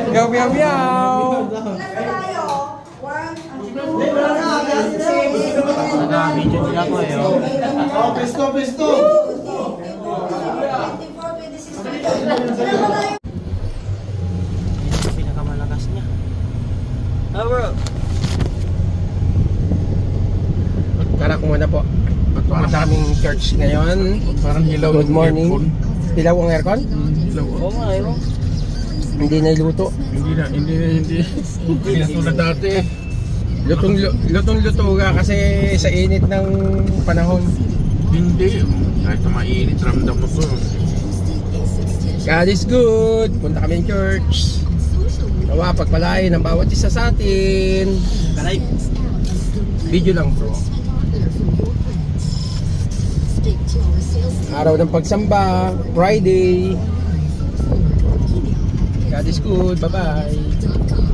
Meow, meow, meow. Video nila ko eh. Oh, pesto. Pinakamalakas niya. Ah, bro. Karak muna po. Pumunta kaming church ngayon. Parang hilaw. Good morning. Ilaw ang aircon? Oo nga, eh. Hindi na iluto. Hindi na tulad dati. Lutong-luto ka kasi sa init ng panahon. Hindi. Kahit na mainit, ramdam mo to. God is good. Punta kami church. Nawa, pagpalain ng bawat isa sa atin. Kalay. Video lang bro. Araw ng pagsamba, Friday. God is good. Bye-bye.